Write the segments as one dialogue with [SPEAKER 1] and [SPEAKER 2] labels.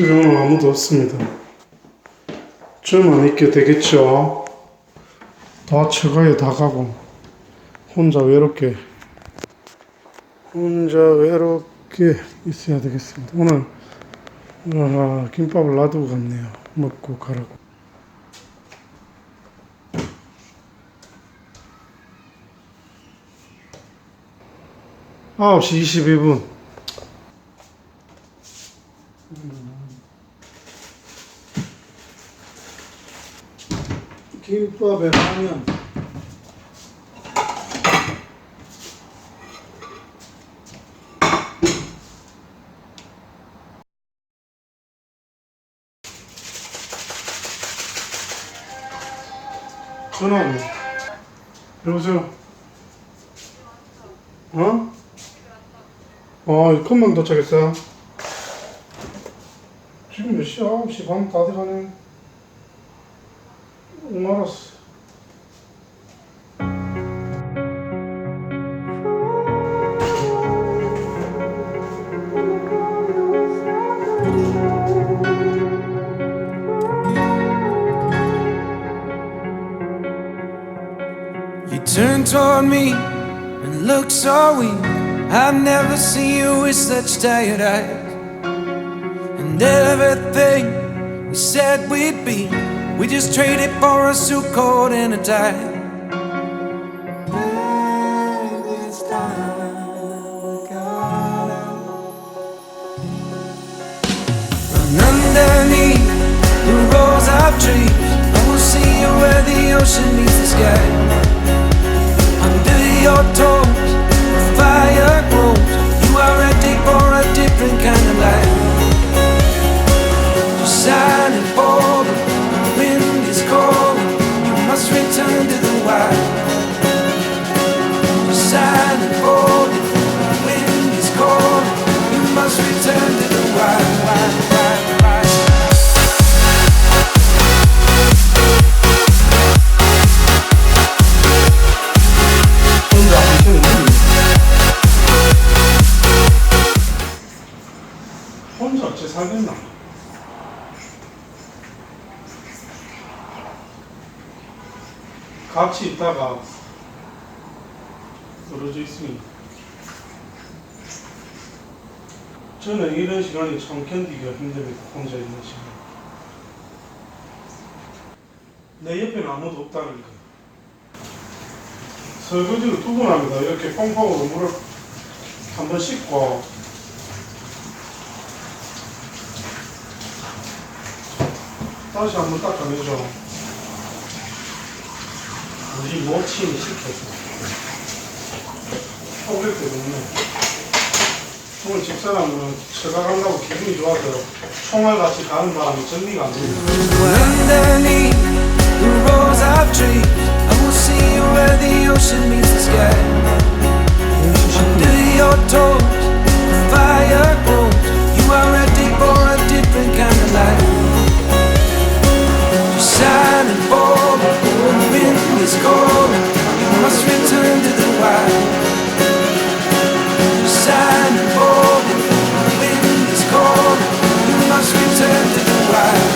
[SPEAKER 1] 집에 오늘 아무도 없습니다. 저만 있게 되겠죠. 다 처가에 다 가고 혼자 외롭게 있어야 되겠습니다. 오늘 김밥을 놔두고 갔네요. 먹고 가라고. (9시 22분) 김밥에 라면 전화하네. 여보세요? 금방 도착했어. 지금 몇 시야? 9시 반 다 돼가네. 알았어.
[SPEAKER 2] You turn toward me and look so weak. I've never seen you with such tired eyes. And everything we said we'd be, we just traded for a suit coat and a tie. This time we got out. And underneath the rows of trees, I will see you where the ocean meets the sky. Under your toes, the fire grows. You are ready for a different kind of life. Just silent for the wind is cold. You must return to the wild. Just silent for the wind is cold. You must return to the wild.
[SPEAKER 1] 혼자 어째 살겠나? 같이 있다가 떨어져 있으니 저는 이런 시간이 참 견디기가 힘듭니다. 혼자 있는 시간. 내 옆에는 아무도 없다는 거. 설거지를 두 번 합니다. 이렇게 pompom으로 물을 한 번 씻고 다시 한 번 닦아내죠. 우리 모친이 시켰어. 오래 때문에 오늘 집사람은 처가 간다고 기분이 좋아서 총알같이 가는 바람에 정리가 안 됩니다.
[SPEAKER 2] Underneath the rows of trees, I will see you where the ocean meets the sky. Under your toes, the fire grows. You are ready for a different kind of life. Just silent for the wind is cold. You must return to the wild. Just silent for the wind is cold. You must return to the wild.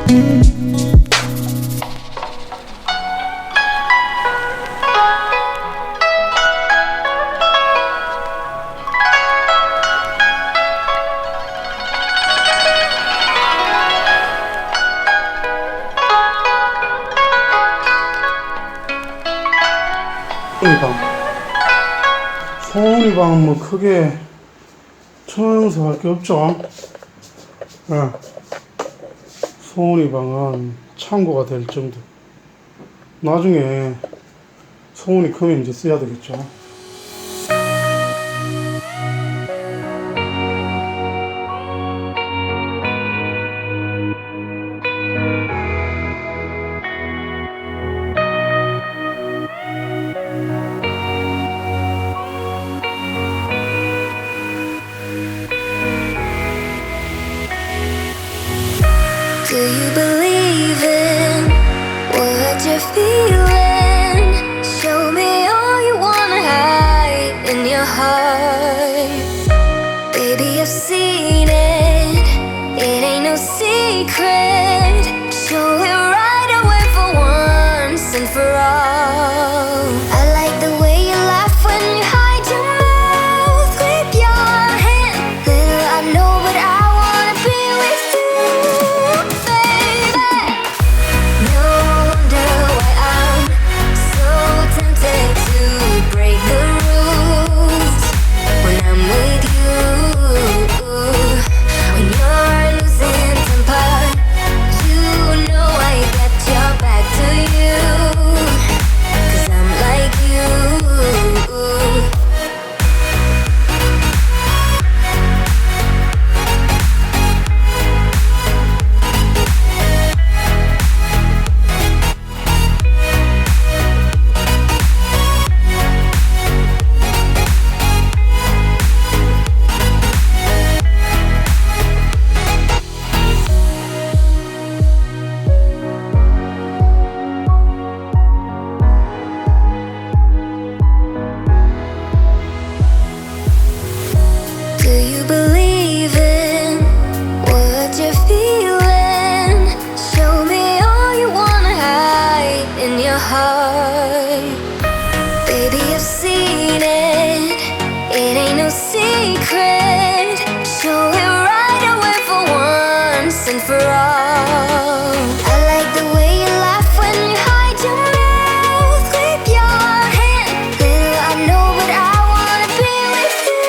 [SPEAKER 1] 소은이 방. 소은이 방은 뭐 크게 청소할 게 없죠. 네. 소은이 방은 창고가 될 정도. 나중에 소은이 크면 이제 써야 되겠죠.
[SPEAKER 3] Do you believe in what you're feeling? Show me all you wanna hide in your heart. Baby, I've seen it. It ain't no secret. Show it right away for once and for all. I like the way you laugh when you hide your mouth with your hand. Little I know, but I wanna be with you. Do you believe in what you're feeling? Show me all you wanna hide in your heart. Baby, I've seen it. It ain't no secret. Show it right away for once and for all. I like the way you laugh when you hide your mouth with your hand. Little I know, but I wanna be with you.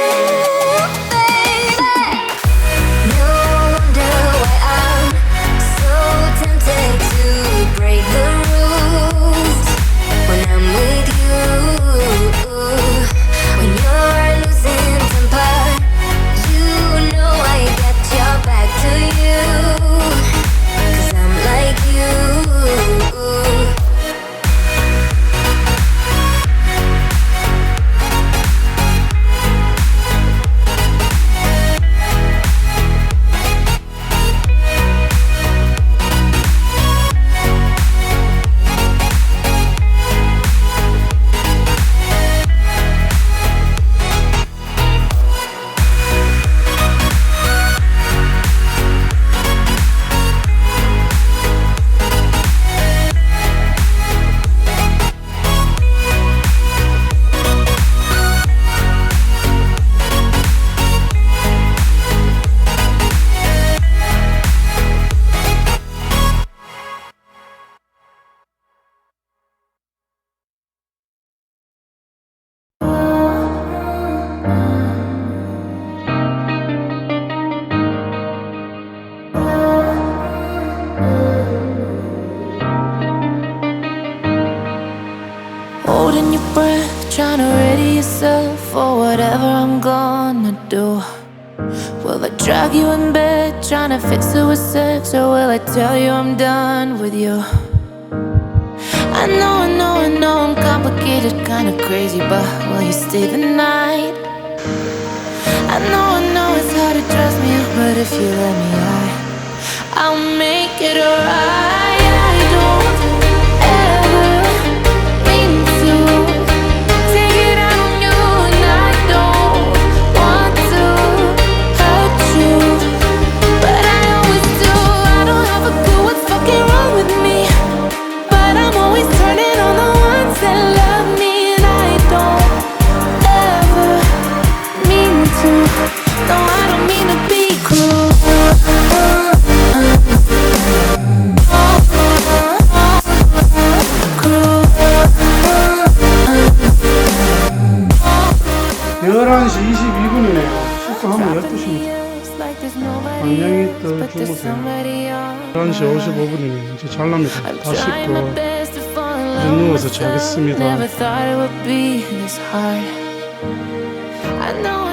[SPEAKER 4] Holding your breath, trying to ready yourself for whatever I'm gonna do. Will I drag you in bed, trying to fix it with sex, or will I tell you I'm done with you? I know I'm complicated, kinda crazy, but will you stay the night? I know it's hard to trust me, but if you let me, I'll make it alright. I don't ever mean to take it out on you, and I don't want to hurt you, but I always do. I don't have a clue what's for
[SPEAKER 1] 11시 22분이네요. 씻고 하면 12시입니다. 안녕히 또 주무세요. 11시 55분이네요. 이제 잘랍니다. 다 씻고 이제 누워서 자겠습니다.
[SPEAKER 4] Never thought it would be this hard. I know